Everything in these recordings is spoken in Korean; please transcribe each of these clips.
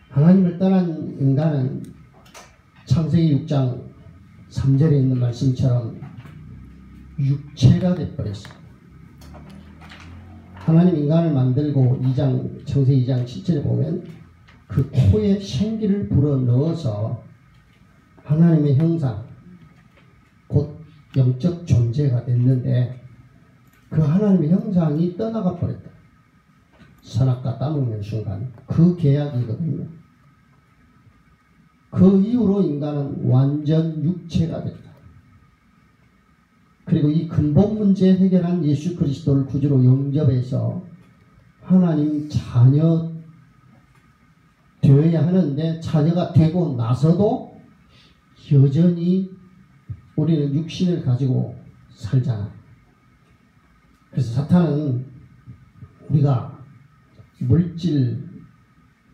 하나님을 떠난 인간은 창세기 6장 3절에 있는 말씀처럼 육체가 되어버렸어요. 하나님 인간을 만들고 창세기 2장 7절에 보면 그 코에 생기를 불어넣어서 하나님의 형상, 곧 영적 존재가 됐는데 그 하나님의 형상이 떠나가 버렸다. 선악과 따먹는 순간 그 계약이거든요. 그 이후로 인간은 완전 육체가 됐다. 그리고 이 근본 문제 해결한 예수 그리스도를 구주로 영접해서 하나님 자녀 되어야 하는데 자녀가 되고 나서도 여전히 우리는 육신을 가지고 살잖아. 그래서 사탄은 우리가 물질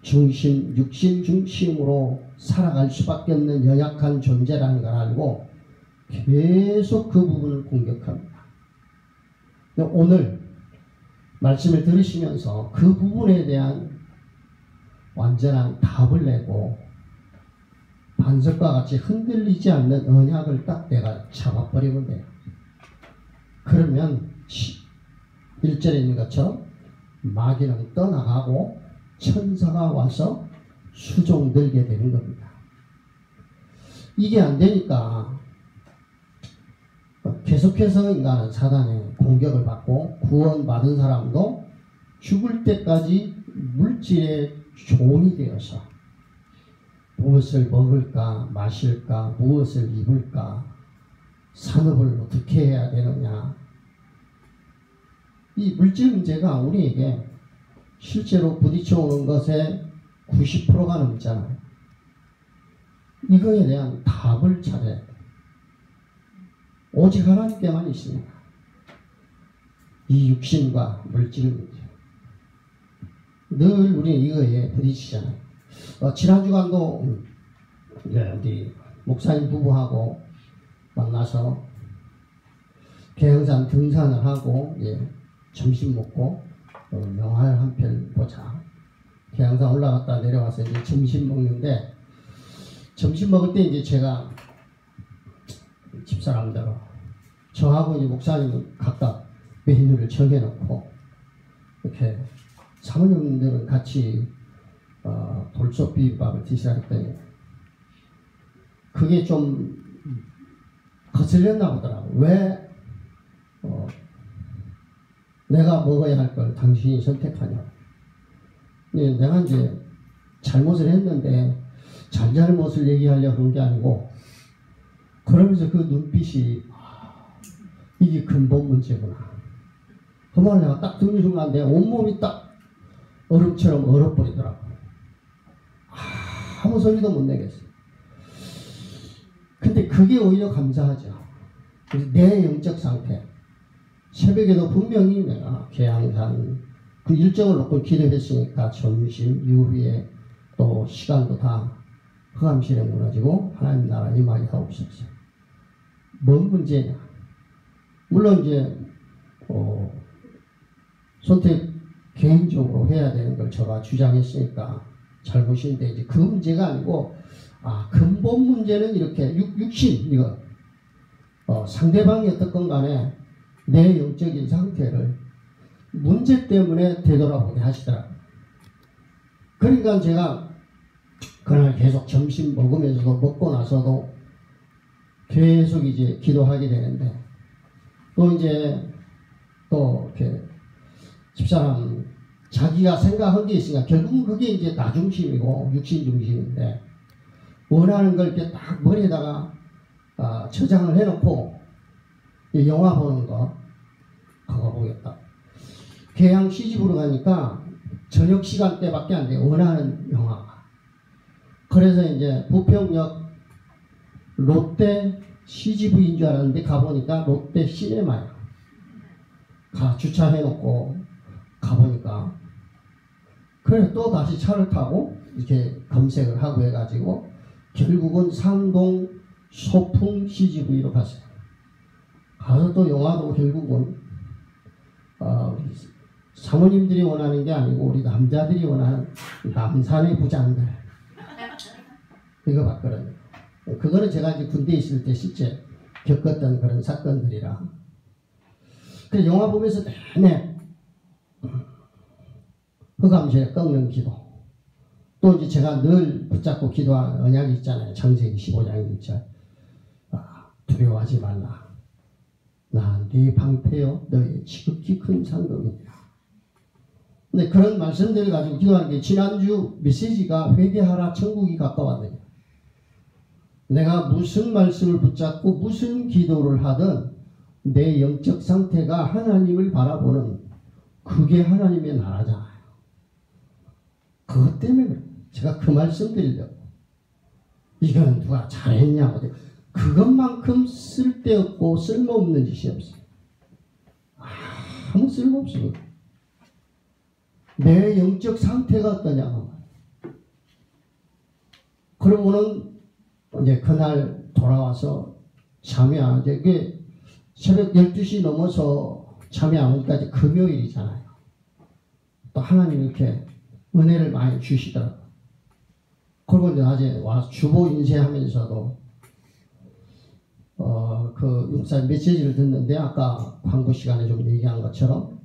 중심, 육신 중심으로 살아갈 수밖에 없는 연약한 존재라는 걸 알고 계속 그 부분을 공격합니다. 오늘 말씀을 들으시면서 그 부분에 대한 완전한 답을 내고 반석과 같이 흔들리지 않는 언약을 딱 내가 잡아버리면 돼요. 그러면 1절에 있는 것처럼 마귀는 떠나가고 천사가 와서 수종들게 되는 겁니다. 이게 안 되니까 계속해서 인간은 사단의 공격을 받고 구원받은 사람도 죽을 때까지 물질의 종이 되어서 무엇을 먹을까 마실까 무엇을 입을까 산업을 어떻게 해야 되느냐, 이 물질 문제가 우리에게 실제로 부딪혀오는 것의 90%가 넘잖아요. 이거에 대한 답을 찾아야 돼요. 오직 하나님께만 있습니다. 이 육신과 물질 문제. 늘 우리는 이거에 부딪히잖아요. 지난 주간도 우리 목사님 부부하고 만나서 계양산 등산을 하고 점심 먹고 영화를 한 편 보자. 계양산 올라갔다 내려와서 이제 점심 먹는데, 점심 먹을 때 이제 제가 집사람들 저하고 이제 목사님은 각각 메뉴를 정해놓고 이렇게 사모님들은 같이 돌솥 비빔밥을 드시라 했더니 그게 좀 거슬렸나 보더라고. 왜 내가 먹어야 할 걸 당신이 선택하냐. 내가 이제 잘못을 했는데 잘못을 얘기하려고 그런 게 아니고, 그러면서 그 눈빛이 이게 근본 문제구나. 그 말을 내가 딱 듣는 순간 내 온몸이 딱 얼음처럼 얼어버리더라고. 아무 소리도 못 내겠어. 근데 그게 오히려 감사하죠. 그래서 내 영적 상태, 새벽에도 분명히 내가 계양산 그 일정을 놓고 기도했으니까 점심 이후에 또 시간도 다 흑암실에 무너지고 하나님 나라 임하게 하옵소서. 뭔 문제냐? 물론 이제 선택 개인적으로 해야 되는 걸 제가 주장했으니까 잘못인데, 이제 그 문제가 아니고 근본 문제는 이렇게 육신 이거 상대방이 어떻건 간에 내 영적인 상태를 문제 때문에 되돌아보게 하시더라고요. 그러니까 제가 그날 계속 점심 먹으면서도 먹고 나서도 계속 이제 기도하게 되는데, 또 이제 또 이렇게 집사람 자기가 생각한 게 있으니까 결국은 그게 이제 나 중심이고 육신 중심인데, 원하는 걸 이렇게 딱 머리에다가 저장을 해놓고 영화 보는 거 그거 보겠다. 계양 시집으로 가니까 저녁 시간대밖에 안 돼요. 원하는 영화가. 그래서 이제 부평역 롯데 CGV인 줄 알았는데 가보니까 롯데 시네마야. 주차해놓고 가보니까, 그래 또 다시 차를 타고 이렇게 검색을 하고 해가지고 결국은 상동 소풍 CGV로 갔어요. 가서 또 영화도 결국은 사모님들이 원하는 게 아니고 우리 남자들이 원하는 남산의 부장들, 이거 봤거든요. 그거는 제가 이제 군대에 있을 때 실제 겪었던 그런 사건들이라. 그래서 영화 보면서 내내 흑암시에 꺾는 기도. 또 이제 제가 늘 붙잡고 기도하는 언약이 있잖아요. 창세기 15장 1절. 두려워하지 말라. 나 네 방패요 너의 지극히 큰 상급이니라. 근데 그런 말씀들을 가지고 기도하는 게 지난주 메시지가 회개하라 천국이 가까웠느냐. 내가 무슨 말씀을 붙잡고 무슨 기도를 하든 내 영적 상태가 하나님을 바라보는 그게 하나님의 나라잖아요. 그것 때문에 그래요. 제가 그 말씀 드리려고. 이건 누가 잘했냐. 그것만큼 쓸데없고 쓸모없는 짓이 없어요. 아무 쓸모없어요. 내 영적 상태가 어떠냐. 그러고는 이제 그날 돌아와서 잠이 안 오죠. 이게 새벽 12시 넘어서 잠이 안 오니까 금요일이잖아요. 또 하나님 이렇게 은혜를 많이 주시더라고요. 그리고 이제 낮에 와서 주보 인쇄하면서도 그 육사 메시지를 듣는데 아까 광고 시간에 좀 얘기한 것처럼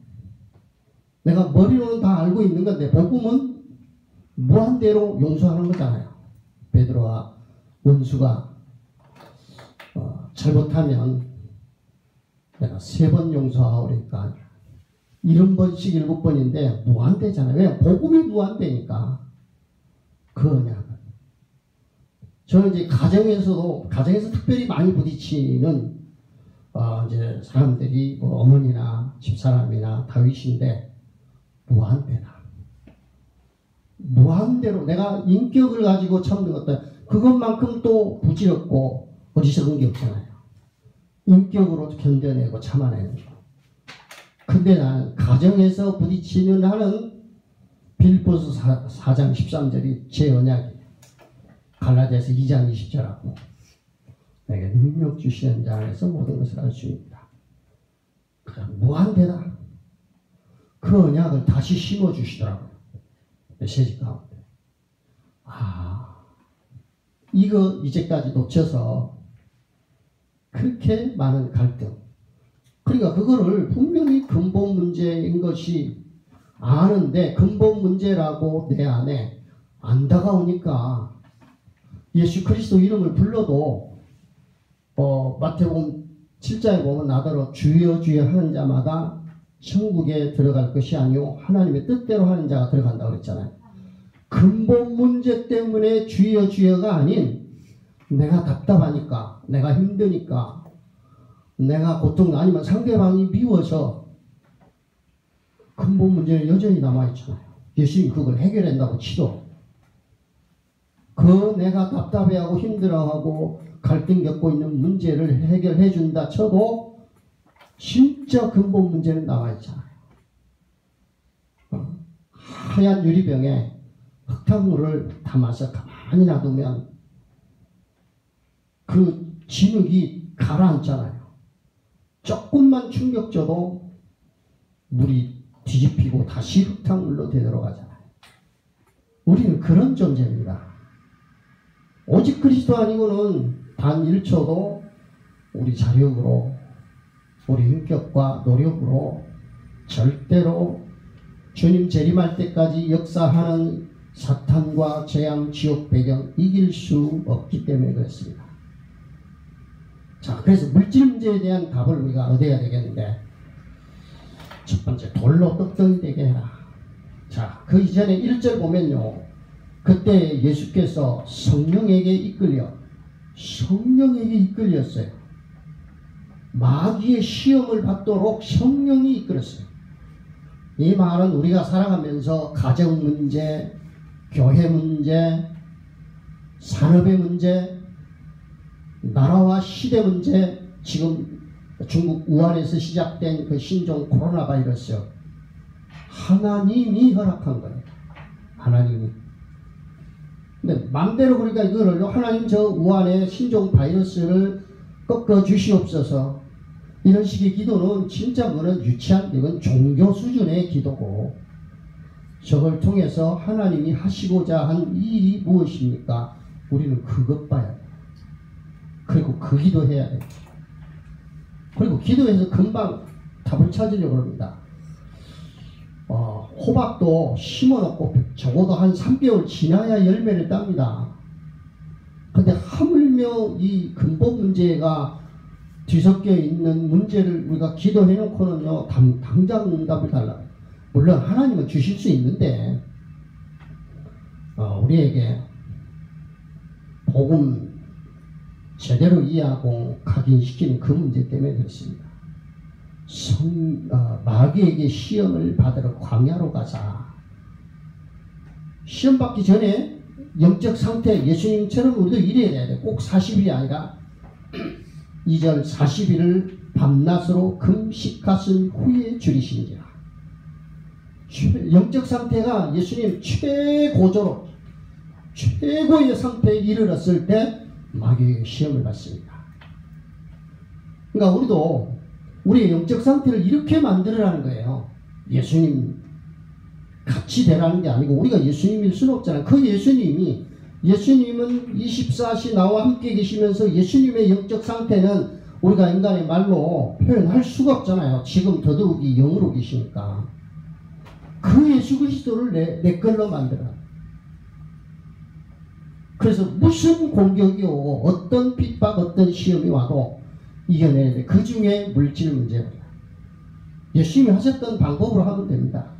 내가 머리로는 다 알고 있는 건데 복음은 무한대로 용서하는 거잖아요. 베드로와 원수가 잘못하면 내가 3번 용서하오니까 70번씩 7번인데 무한대잖아요. 왜? 복음이 무한대니까. 그 언약은. 저는 이제 가정에서 특별히 많이 부딪히는 이제 사람들이 뭐 어머니나 집사람이나 다윗인데 무한대다. 무한대로 내가 인격을 가지고 참는 것도 그것만큼 또 부질없고 어리석은 게 없잖아요. 인격으로 견뎌내고 참아내는 거. 근데 나는 가정에서 부딪히는 하는 빌립보서 4장 13절이 제 언약이에요. 갈라디아서 2장 20절하고 내게 능력 주시는 자 안에서 모든 것을 알 수 있다. 그냥 무한대다. 그 언약을 다시 심어주시더라고요. 메시지 가운데. 이거 이제까지 놓쳐서 그렇게 많은 갈등. 그러니까 그거를 분명히 근본 문제인 것이 아는데 근본 문제라고 내 안에 안 다가오니까 예수 그리스도 이름을 불러도 마태복음 7장에 보면 나더러 주여 주여 하는 자마다 천국에 들어갈 것이 아니오 하나님의 뜻대로 하는 자가 들어간다고 그랬잖아요. 근본 문제 때문에 주여 주여가 아닌 내가 답답하니까 내가 힘드니까 내가 고통 아니면 상대방이 미워서 근본 문제는 여전히 남아있잖아요. 예수님이 그걸 해결한다고 치도 그 내가 답답해하고 힘들어하고 갈등 겪고 있는 문제를 해결해 준다 쳐도 진짜 근본 문제는 남아있잖아요. 하얀 유리병에 흙탕물을 담아서 가만히 놔두면 그 진흙이 가라앉잖아요. 조금만 충격 줘도 물이 뒤집히고 다시 흙탕물로 되돌아가잖아요. 우리는 그런 존재입니다. 오직 그리스도 아니고는 단 1초도 우리 자력으로 우리 인격과 노력으로 절대로 주님 재림할 때까지 역사하는 사탄과 재앙, 지옥 배경 이길 수 없기 때문에 그렇습니다. 자, 그래서 물질 문제에 대한 답을 우리가 얻어야 되겠는데 첫 번째, 돌로 떡덩이 되게 해라. 자, 그 이전에 1절 보면요. 그때 예수께서 성령에게 이끌렸어요. 마귀의 시험을 받도록 성령이 이끌었어요. 이 말은 우리가 살아가면서 가정 문제, 교회 문제, 산업의 문제, 나라와 시대 문제, 지금 중국 우한에서 시작된 그 신종 코로나 바이러스 하나님이 허락한 거예요. 하나님이. 근데 맘대로 그러니까 이거를 하나님 저 우한의 신종 바이러스를 꺾어 주시옵소서. 이런 식의 기도는 진짜 그거는 유치한, 이건 종교 수준의 기도고 저걸 통해서 하나님이 하시고자 한 일이 무엇입니까? 우리는 그것 봐야 돼. 그리고 그 기도해야 돼. 그리고 기도해서 금방 답을 찾으려고 합니다. 호박도 심어놓고 적어도 한 3개월 지나야 열매를 땁니다. 근데 하물며 이 근본 문제가 뒤섞여 있는 문제를 우리가 기도해놓고는요, 당장 응답을 달라. 물론 하나님은 주실 수 있는데, 우리에게 복음 제대로 이해하고 각인시키는 그 문제 때문에 그렇습니다. 마귀에게 시험을 받으러 광야로 가자. 시험 받기 전에 영적 상태, 예수님처럼 우리도 이래야 돼야 돼. 꼭 40일이 아니라 2절 40일을 밤낮으로 금식하신 후에 줄이신지라. 영적 상태가 예수님 최고조로 최고의 상태에 이르렀을 때 마귀의 시험을 받습니다. 그러니까 우리도 우리의 영적 상태를 이렇게 만들어라는 거예요. 예수님 같이 되라는 게 아니고 우리가 예수님일 수는 없잖아요. 그 예수님은 24시 나와 함께 계시면서 예수님의 영적 상태는 우리가 인간의 말로 표현할 수가 없잖아요. 지금 더더욱이 영으로 계시니까. 그 예수 그리스도를 내 걸로 만들어. 그래서 무슨 공격이 오고 어떤 핍박, 어떤 시험이 와도 이겨내야 돼. 그 중에 물질 문제입니다. 예수님이 하셨던 방법으로 하면 됩니다.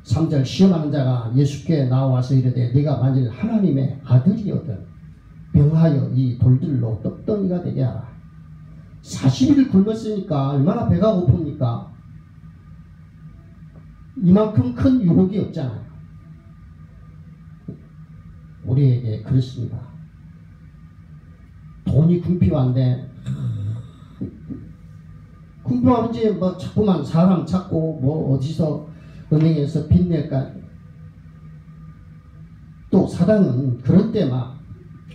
3절 시험하는 자가 예수께 나와서 이르되 네가 만일 하나님의 아들이거든 명하여 이 돌들로 떡덩이가 되게 하라. 40일을 굶었으니까 얼마나 배가 고픕니까? 이만큼 큰 유혹이 없잖아요. 우리에게 그렇습니다. 돈이 궁핍한데 궁핍하면 이제 뭐 자꾸만 사람 찾고 뭐 어디서 은행에서 빚낼까. 또 사단은 그런 때 막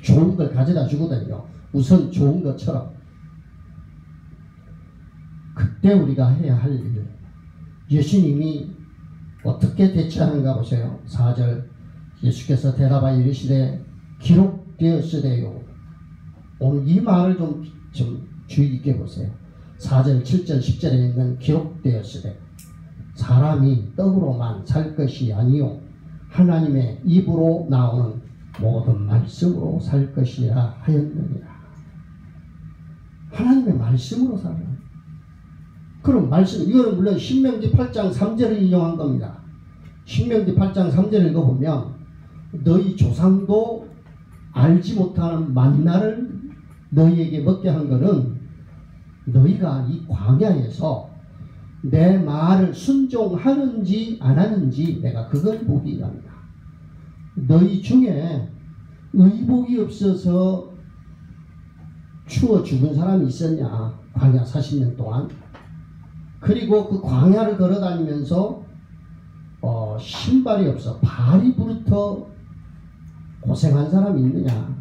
좋은 걸 가져다 주거든요. 우선 좋은 것처럼. 그때 우리가 해야 할 일. 예수님이 어떻게 대처하는가 보세요. 4절 예수께서 대답하여 이르시되 기록되었으되요. 오늘 이 말을 좀 주의 깊게 보세요. 4절, 7절, 10절에 있는 기록되었으되 사람이 떡으로만 살 것이 아니요 하나님의 입으로 나오는 모든 말씀으로 살 것이라 하였느니라. 하나님의 말씀으로 살아요. 그럼 말씀, 이거는 물론 신명기 8장 3절을 인용한 겁니다. 신명기 8장 3절을 읽어보면 너희 조상도 알지 못하는 만나를 너희에게 먹게 한 것은 너희가 이 광야에서 내 말을 순종하는지 안 하는지 내가 그걸 보기 합니다. 너희 중에 의복이 없어서 추워 죽은 사람이 있었냐? 광야 40년 동안. 그리고 그 광야를 걸어다니면서 신발이 없어 발이 부르터 고생한 사람이 있느냐?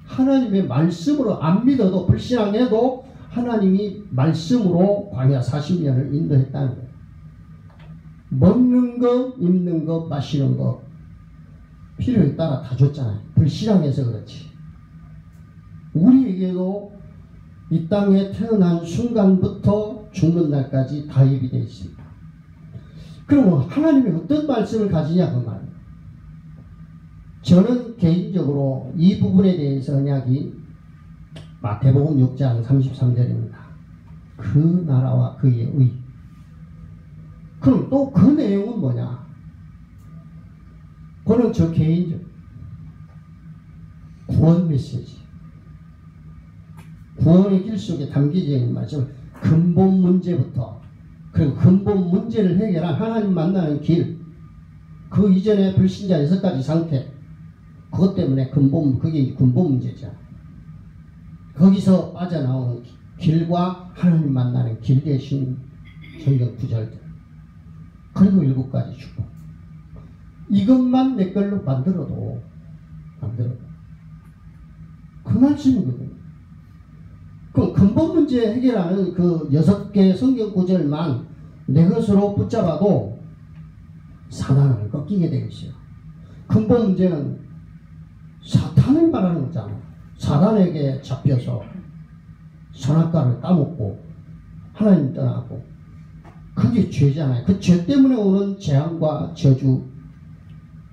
하나님의 말씀으로 안 믿어도 불신앙해도 하나님이 말씀으로 광야 40년을 인도했다는 거예요. 먹는 것, 입는 것, 마시는 것 필요에 따라 다 줬잖아요. 불신앙해서 그렇지. 우리에게도 이 땅에 태어난 순간부터 죽는 날까지 다 예비되어 있습니다. 그럼 하나님이 어떤 말씀을 가지냐 그 말이에요. 저는 개인적으로 이 부분에 대해서 언약이 마태복음 6장 33절입니다. 그 나라와 그의 의. 그럼 또 그 내용은 뭐냐? 그거는 저 개인적 구원 메시지. 구원의 길 속에 담겨져 있는 말씀. 근본 문제부터 그리고 근본 문제를 해결한 하나님 만나는 길. 그 이전에 불신자 6가지 상태. 그것 때문에 그게 근본 문제죠. 거기서 빠져나오는 길과 하나님 만나는 길 대신 성경 구절들. 그리고 7가지 축복. 이것만 내 걸로 만들어도 그 말씀이거든요. 그럼 근본 문제 해결하는 그 6개 성경 구절만 내 것으로 붙잡아도 사단을 꺾이게 되겠어요. 근본 문제는 사탄을 말하는 거잖아. 사단에게 잡혀서 선악과를 따먹고 하나님 떠나고, 그게 죄잖아요. 그 죄 때문에 오는 재앙과 저주,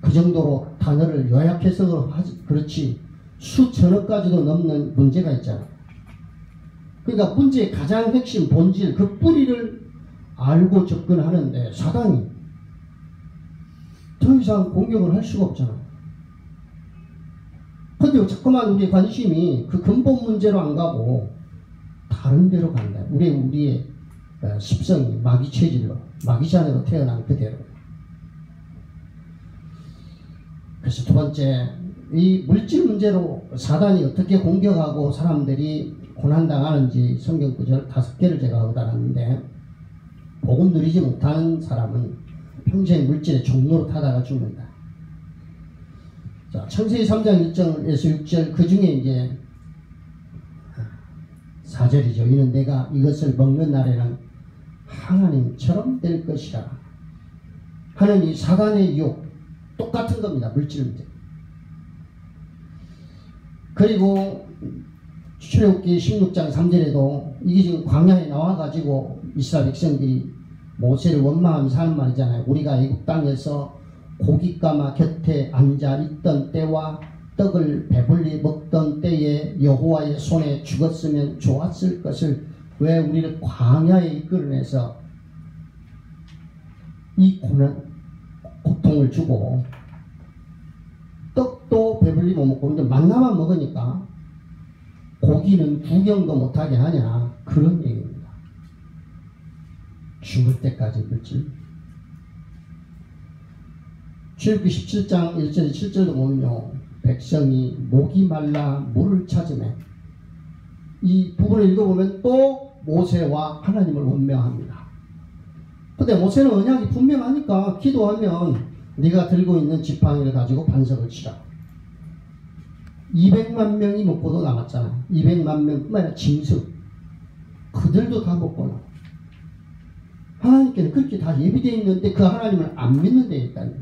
그 정도로 단어를 요약해서 그렇지 수천억까지도 넘는 문제가 있잖아요. 그러니까 문제의 가장 핵심 본질, 그 뿌리를 알고 접근하는데 사단이 더 이상 공격을 할 수가 없잖아요. 근데 자꾸만 우리의 관심이 그 근본 문제로 안 가고 다른 데로 간다. 우리의 습성이 마귀 체질로, 마귀 자녀로 태어난 그대로. 그래서 두 번째, 이 물질 문제로 사단이 어떻게 공격하고 사람들이 고난당하는지 성경 구절 5개를 제가 얻어놨는데, 복음 누리지 못하는 사람은 평생 물질의 종로로 타다가 죽는다. 자, 창세기 3장 1절에서 6절, 그 중에 이제 4절이죠. 이는 내가 이것을 먹는 날에는 하나님처럼 될 것이라 하는 이 사단의 유혹, 똑같은 겁니다. 물질 문제. 그리고 출애굽기 16장 3절에도 이게 지금 광야에 나와가지고 이스라엘 백성들이 모세를 원망하며 사는 말이잖아요. 우리가 애굽 땅에서 고깃가마 곁에 앉아 있던 때와 떡을 배불리 먹던 때에 여호와의 손에 죽었으면 좋았을 것을 왜 우리를 광야에 이끌어내서 이 고통을 주고, 떡도 배불리 못 먹고 근데 만나만 먹으니까 고기는 구경도 못하게 하냐, 그런 얘기입니다. 죽을 때까지 물질. 출애굽기 17장 1절 7절도 보면요, 백성이 목이 말라 물을 찾으매, 이 부분을 읽어보면 또 모세와 하나님을 원명합니다. 근데 모세는 언약이 분명하니까 기도하면 네가 들고 있는 지팡이를 가지고 반석을 치라. 200만 명이 먹고도 남았잖아. 200만 명뿐만 아니라 짐승, 그들도 다 먹고 나. 하나님께는 그렇게 다 예비되어 있는데 그 하나님을 안 믿는 데 있다니.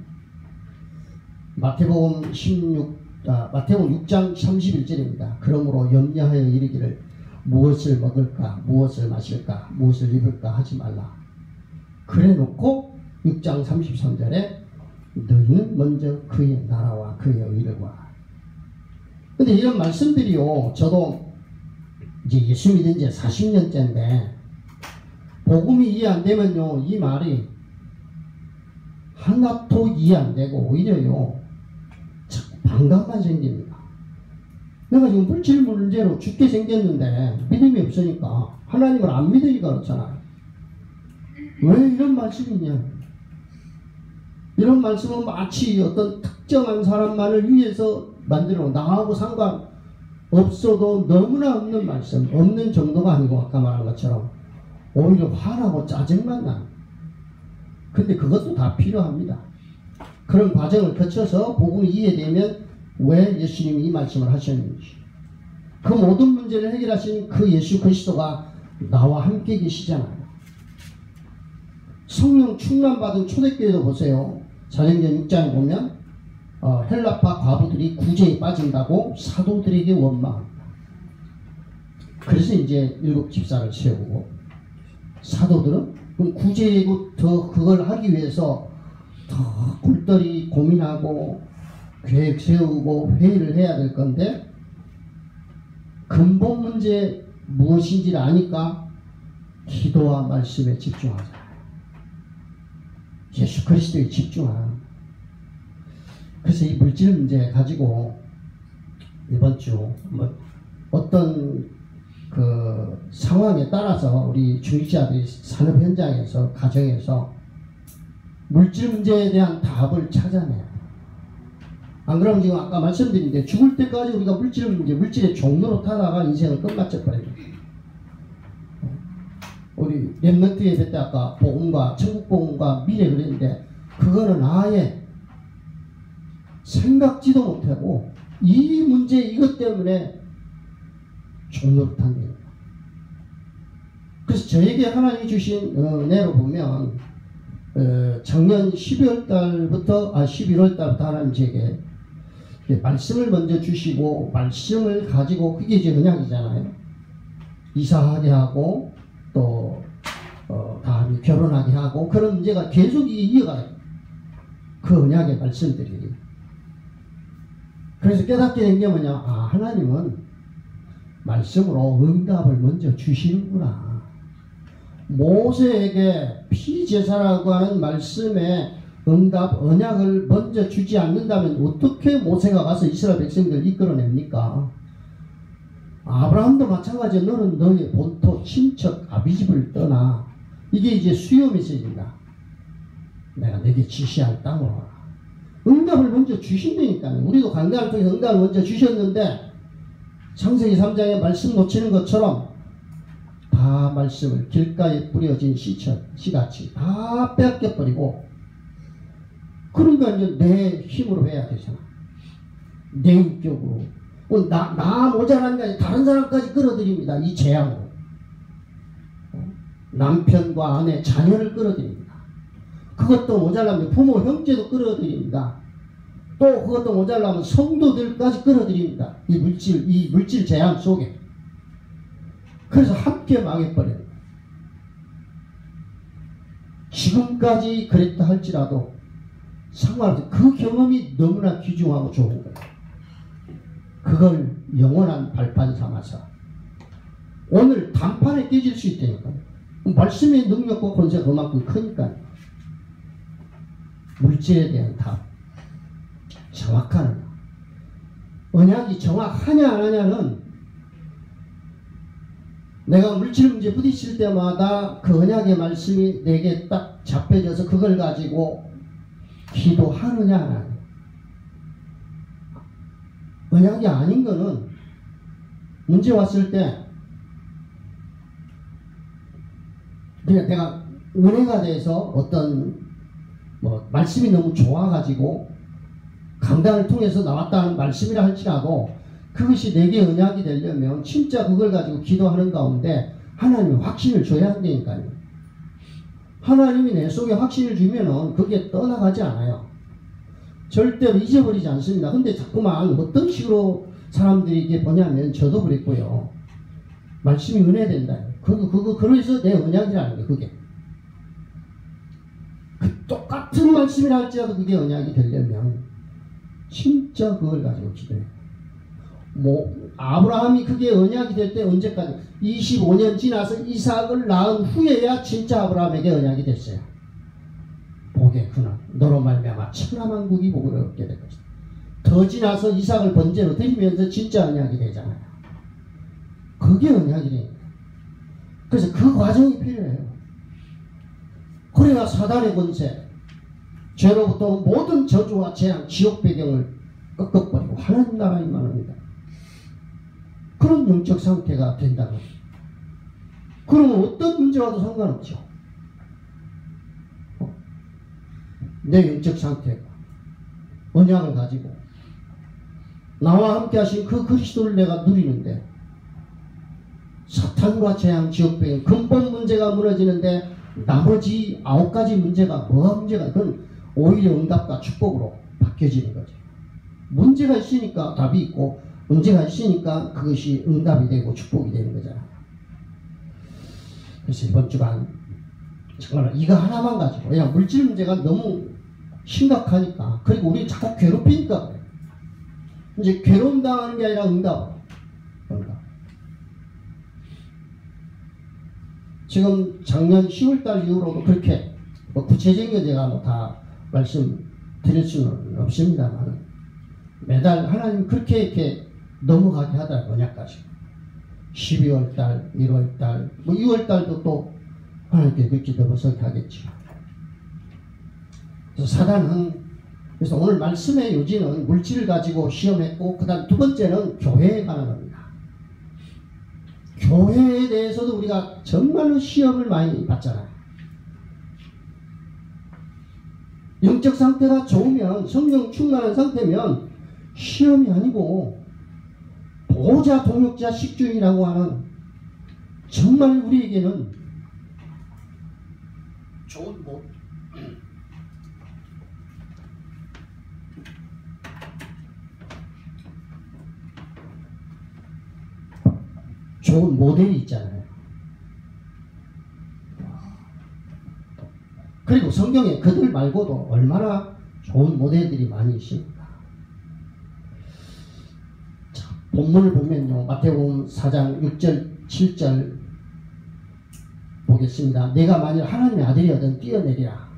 마태복음 6장 31절입니다. 그러므로 염려하여 이르기를 무엇을 먹을까, 무엇을 마실까, 무엇을 입을까 하지 말라. 그래 놓고 6장 33절에 너희는 먼저 그의 나라와 그의 의를 구하라. 근데 이런 말씀들이요, 저도 이제 예수 믿은 지 40년째인데 복음이 이해 안 되면요, 이 말이 하나도 이해 안 되고 오히려요 반감만 생깁니다. 내가 지금 물질 문제로 죽게 생겼는데 믿음이 없으니까, 하나님을 안 믿으니까 그렇잖아. 왜 이런 말씀이냐. 이런 말씀은 마치 어떤 특정한 사람만을 위해서 만들어, 나하고 상관없어도 너무나 없는 말씀, 없는 정도가 아니고 아까 말한 것처럼 오히려 화나고 짜증만 나. 근데 그것도 다 필요합니다. 그런 과정을 거쳐서 복음이 이해되면 왜 예수님이 이 말씀을 하셨는지, 그 모든 문제를 해결하신 그 예수 그리스도가 나와 함께 계시잖아요. 성령 충만받은 초대교회도 보세요. 사도행전 6장에 보면 헬라파 과부들이 구제에 빠진다고 사도들에게 원망합니다. 그래서 이제 7 집사를 세우고, 사도들은 그럼 구제이고 더 그걸 하기 위해서 더 굴떨이 고민하고 계획 세우고 회의를 해야 될 건데, 근본 문제 무엇인지를 아니까 기도와 말씀에 집중하자. 예수 그리스도에 집중하라. 그래서 이 물질 문제 가지고 이번 주 어떤 그 상황에 따라서 우리 중직자들이 산업 현장에서, 가정에서 물질 문제에 대한 답을 찾아내요. 안 그러면 지금 아까 말씀드린 게 죽을 때까지 우리가 물질 문제, 물질의 종로로 타다가 인생을 끝마쳐버립니다. 우리 랩런트 예배 때 아까 복음과 천국 복음과 미래 그랬는데, 그거는 아예 생각지도 못하고 이 문제 이것 때문에 종로로 탄 거예요. 그래서 저에게 하나님이 주신 은혜로 보면 작년 11월 달부터 하나님 제게 말씀을 먼저 주시고 말씀을 가지고 그게 이제 언약이잖아요. 이사하게 하고 또 다음에 결혼하게 하고 그런 문제가 계속 이어가요. 그 언약의 말씀들이. 그래서 깨닫게 된 게 뭐냐, 하나님은 말씀으로 응답을 먼저 주시는구나. 모세에게 피제사라고 하는 말씀에 응답, 언약을 먼저 주지 않는다면 어떻게 모세가 가서 이스라엘 백성들을 이끌어냅니까? 아브라함도 마찬가지로 너는 너의 본토, 친척, 아비집을 떠나. 이게 이제 수요 메시지입니다. 내가 내게 지시할 땅으로 와라. 응답을 먼저 주신다니까요. 우리도 강단을 통해서 응답을 먼저 주셨는데 창세기 3장에 말씀 놓치는 것처럼 다 말씀을 길가에 뿌려진 씨같이 다 빼앗겨버리고, 그러니까 이제 내 힘으로 해야 되잖아. 내 인격으로. 나 모자란 게 아니라 다른 사람까지 끌어들입니다. 이 재앙으로. 남편과 아내, 자녀를 끌어들입니다. 그것도 모자라면 부모, 형제도 끌어들입니다. 또 그것도 모자라면 성도들까지 끌어들입니다. 이 물질 재앙 속에. 그래서 함께 망해버려요. 지금까지 그랬다 할지라도 상관없이 그 경험이 너무나 귀중하고 좋은 거예요. 그걸 영원한 발판 삼아서 오늘 단판에 깨질 수 있다니까요. 말씀의 능력과 권세가 그만큼 크니까요. 물질에 대한 답, 정확한 언약이 정확하냐 안 하냐는 내가 물질 문제 부딪힐 때마다 그 언약의 말씀이 내게 딱 잡혀져서 그걸 가지고 기도하느냐 안 하느냐. 언약이 아닌 거는 문제 왔을 때 그냥 내가 은혜가 돼서 어떤 말씀이 너무 좋아가지고 강단을 통해서 나왔다는 말씀이라 할지라도 그것이 내게 언약이 되려면 진짜 그걸 가지고 기도하는 가운데 하나님이 확신을 줘야 한다니까요. 하나님이 내 속에 확신을 주면은 그게 떠나가지 않아요. 절대로 잊어버리지 않습니다. 근데 자꾸만 어떤 식으로 사람들이 이게 뭐냐면 저도 그랬고요. 말씀이 은혜된다. 그래서 내 언약이라는 게 그게. 그 똑같은 말씀이라 할지라도 그게 언약이 되려면 진짜 그걸 가지고 기도해요. 아브라함이 그게 언약이 될 때 언제까지? 25년 지나서 이삭을 낳은 후에야 진짜 아브라함에게 언약이 됐어요. 복의 근원, 너로 말미암아 천하만국이 복을 얻게 될 것이다. 더 지나서 이삭을 번제로 드리면서 진짜 언약이 되잖아요. 그게 언약이 됩니다. 그래서 그 과정이 필요해요. 그래야 사단의 권세, 죄로부터 모든 저주와 재앙, 지옥 배경을 꺾어버리고 하나님 나라에 임합니다. 그런 영적 상태가 된다는 거죠. 그러면 어떤 문제와도 상관없죠. 내 영적 상태가 언약을 가지고 나와 함께 하신 그 그리스도를 내가 누리는데 사탄과 재앙, 지옥 배경, 근본 문제가 무너지는데 나머지 9가지 문제가 뭐가 문제가? 그건 오히려 응답과 축복으로 바뀌어지는 거죠. 문제가 있으니까 답이 있고 문제가 있으니까 그것이 응답이 되고 축복이 되는 거잖아요. 그래서 이번 주간 정말 이거 하나만 가지고, 그냥 물질 문제가 너무 심각하니까, 그리고 우리 자꾸 괴롭히니까 그래요. 이제 괴로움 당하는 게 아니라 응답. 지금 작년 10월달 이후로도 그렇게 구체적인 게 제가 다 말씀드릴 수는 없습니다만 매달 하나님 그렇게 이렇게 넘어가게 하더라고요. 언약까지 12월달, 1월달, 2월달도 또 하나님께 그렇게 넘어서게 하겠죠. 그래서 사단은, 그래서 오늘 말씀의 요지는 물질을 가지고 시험했고, 그 다음 두 번째는 교회에 관한 겁니다. 교회에 대해서도 우리가 정말로 시험을 많이 받잖아요. 영적 상태가 좋으면, 성령 충만한 상태면 시험이 아니고 보호자, 동역자, 식주인이라고 하는 정말 우리에게는 좋은 좋은 모델이 있잖아요. 그리고 성경에 그들 말고도 얼마나 좋은 모델들이 많이 있습니다. 자, 본문을 보면요. 마태복음 4장 6절 7절 보겠습니다. 내가 만일 하나님의 아들이거든 뛰어내리라.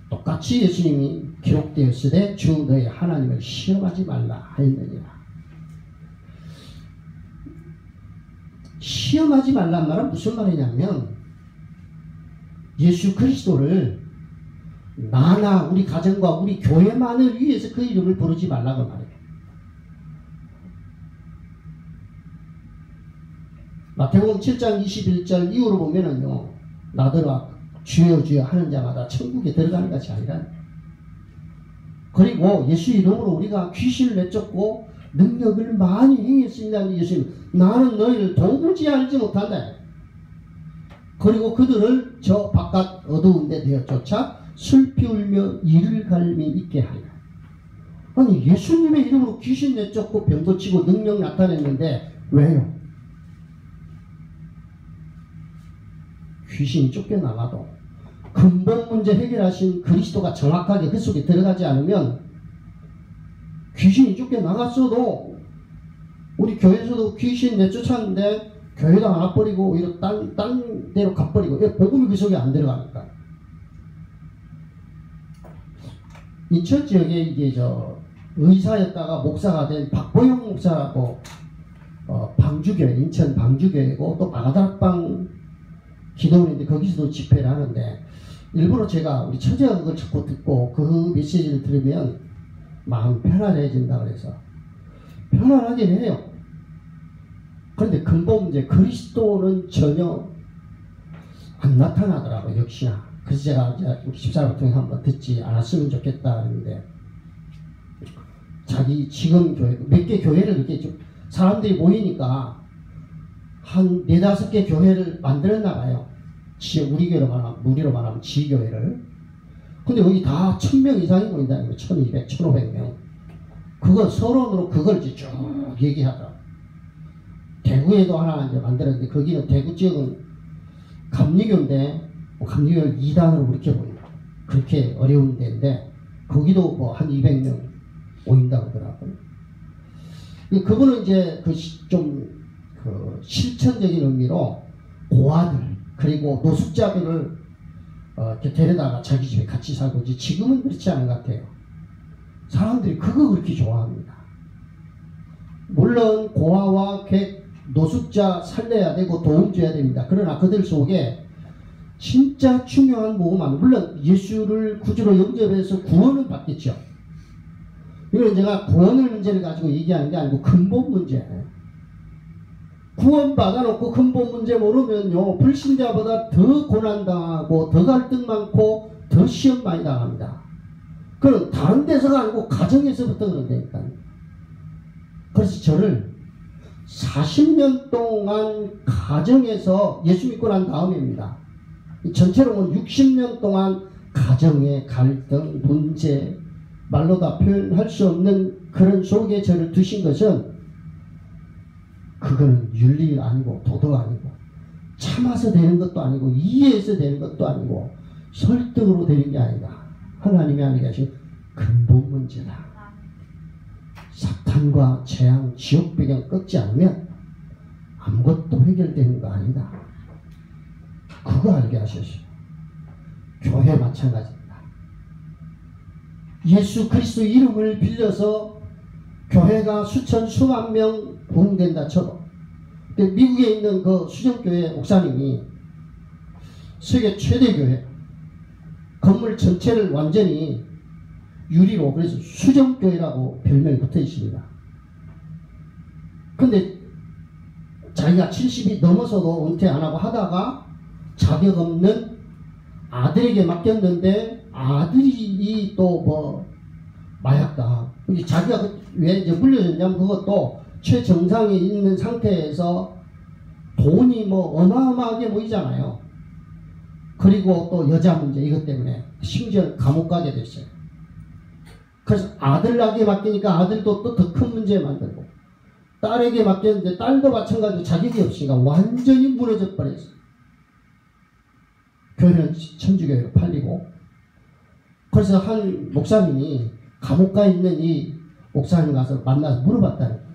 똑같이 예수님이 기록되었으되 주 너의 하나님을 시험하지 말라 하였느니라. 시험하지 말란 말은 무슨 말이냐면 예수 그리스도를 나나 우리 가정과 우리 교회만을 위해서 그 이름을 부르지 말라고 말해요. 마태복음 7장 21절 이후로 보면은요, 나더러 주여 주여 하는 자마다 천국에 들어가는 것이 아니라, 그리고 예수 이름으로 우리가 귀신을 내쫓고 능력을 많이 행했습니다. 예수님, 나는 너희를 도무지 알지 못한다. 그리고 그들을 저 바깥 어두운 데 되어쫓아 슬피 울며 이를 갈미 있게 하리라. 아니, 예수님의 이름으로 귀신 내쫓고 병 고치고 능력 나타냈는데 왜요? 귀신이 쫓겨나가도 근본 문제 해결하신 그리스도가 정확하게 그 속에 들어가지 않으면 귀신이 쫓겨나갔어도 우리 교회에서도 귀신 내쫓았는데 교회도 안 와버리고 오히려 딴 데로 가버리고 복음이 그 속에 안 들어가니까. 인천 지역에 이게 의사였다가 목사가 된 박보영 목사라고 방주교회, 인천 방주교회고 또 바가닥방 기도원인데 거기서도 집회를 하는데 일부러 제가 우리 처제가 그걸 자꾸 듣고 그 메시지를 들으면 마음 편안해진다 그래서 편안하긴 해요. 그런데 근본 문제 그리스도는 전혀 안 나타나더라고요. 역시나. 그래서 제가 우리 집사람 통해 한번 듣지 않았으면 좋겠다 했는데 자기 지금 교회 몇 개 교회를 이렇게 좀 사람들이 모이니까 한 4-5개 교회를 만들었나 봐요. 우리로 말하면 지교회를. 근데 거기 다 1000명 이상이 모인다는 거예요. 1200, 1500명. 그거 서론으로 그걸 이제 쭉 얘기하더라고요. 대구에도 하나 이제 만들었는데 거기는 대구 지역은 감리교인데 감리교를 2단으로 그렇게 보인다. 그렇게 어려운 데인데 거기도 뭐 한 200명 모인다고 하더라고요. 그분은 이제 그 실천적인 의미로 고아들 그리고 노숙자들을 이렇게 데려다가 자기 집에 같이 살고 이제 지금은 그렇지 않은 것 같아요. 사람들이 그거 그렇게 좋아합니다. 물론 고아와 객, 노숙자 살려야 되고 도움 줘야 됩니다. 그러나 그들 속에 진짜 중요한 복음은 물론 예수를 구주로 영접해서 구원을 받겠죠. 이건 제가 구원의 문제를 가지고 얘기하는 게 아니고 근본 문제예요. 구원 받아놓고 근본 문제 모르면요 불신자보다 더 고난당하고 더 갈등 많고 더 시험 많이 당합니다. 그건 다른 데서가 아니고 가정에서부터 그런다니까요. 그래서 저를 40년 동안 가정에서 예수 믿고 난 다음입니다. 전체로 보면 60년 동안 가정의 갈등, 문제, 말로 다 표현할 수 없는 그런 속에 저를 두신 것은 그거는 윤리 아니고 도덕 아니고 참아서 되는 것도 아니고 이해해서 되는 것도 아니고 설득으로 되는 게 아니다. 하나님이 안에 계신 근본 문제다. 사탄과 재앙, 지옥 배경 꺾지 않으면 아무것도 해결되는 거 아니다. 그거 알게 하셨어요. 교회 마찬가지입니다. 예수 그리스도 이름을 빌려서 교회가 수천 수만 명 부흥된다 쳐도 미국에 있는 그 수정교회 목사님이 세계 최대 교회 건물 전체를 완전히 유리로 그래서 수정교회라고 별명이 붙어 있습니다. 근데 자기가 70이 넘어서도 은퇴 안 하고 하다가 자격 없는 아들에게 맡겼는데 아들이 또 뭐 마약다. 자기가 왜 이제 물려줬냐면 그것도 최정상에 있는 상태에서 돈이 뭐 어마어마하게 모이잖아요. 그리고 또 여자 문제 이것 때문에 심지어 감옥 가게 됐어요. 그래서 아들에게 맡기니까 아들도 또 더 큰 문제 만들고 딸에게 맡겼는데 딸도 마찬가지로 자격이 없으니까 완전히 무너져 버렸어. 교회는 천주교회로 팔리고. 그래서 한 목사님이 감옥 가 있는 이 목사님 가서 만나서 물어봤다는 거예요.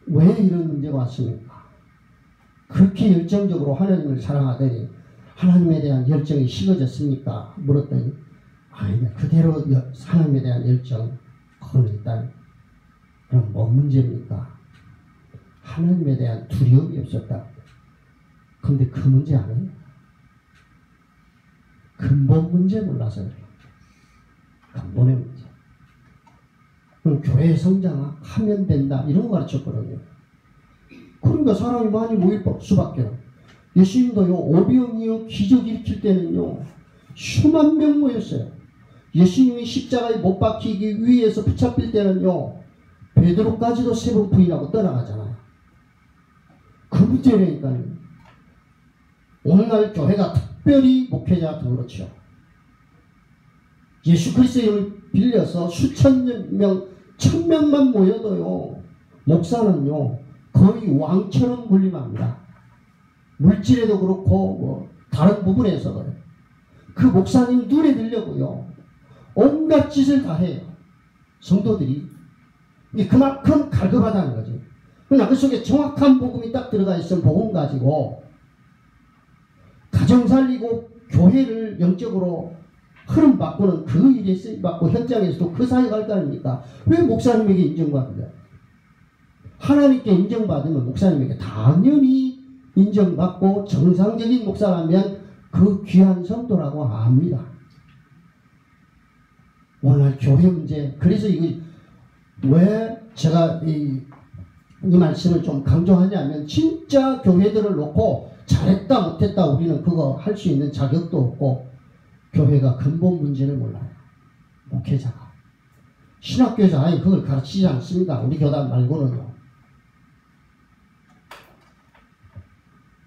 왜 이런 문제가 왔습니까? 그렇게 열정적으로 하나님을 사랑하더니 하나님에 대한 열정이 식어졌습니까? 물었더니 아니다. 그대로 하나님에 대한 열정 그건 일단 그럼 뭔 문제입니까? 하나님에 대한 두려움이 없었다. 그런데 그 문제 아니에요. 근본 문제 몰라서 그래요. 근본의 문제. 그럼 교회 성장하면 된다 이런 거 가르쳤거든요. 그러니까 사람이 많이 모일 수밖에. 예수님도요 오병이어 기적 일으킬 때는요 수만 명 모였어요. 예수님이 십자가에 못 박히기 위해서 붙잡힐 때는요 베드로까지도 세 번 부인하고 떠나가잖아요. 그 문제라니까요. 오늘날 교회가 특별히 목회자도 그렇죠. 예수 그리스도의 이름을 빌려서 수천 명, 1000명만 모여도요 목사는요 거의 왕처럼 군림합니다. 물질에도 그렇고 뭐 다른 부분에서도 그 목사님 눈에 들려고요 온갖 짓을 다 해요. 성도들이 그만큼 갈급하다는 거죠. 그러나 그 속에 정확한 복음이 딱 들어가 있으면 복음 가지고 가정 살리고 교회를 영적으로 흐름 바꾸는 그 일에 쓰임받고 현장에서도 그 사역할 거 아닙니까? 왜 목사님에게 인정받을까요? 하나님께 인정받으면 목사님에게 당연히 인정받고 정상적인 목사라면 그 귀한 성도라고 압니다. 오늘 교회 문제. 그래서 이거 왜 제가 이 말씀을 좀 강조하냐면 진짜 교회들을 놓고 잘했다 못했다 우리는 그거 할 수 있는 자격도 없고 교회가 근본 문제를 몰라요. 목회자가. 신학교에서 아예 그걸 가르치지 않습니다. 우리 교단 말고는요.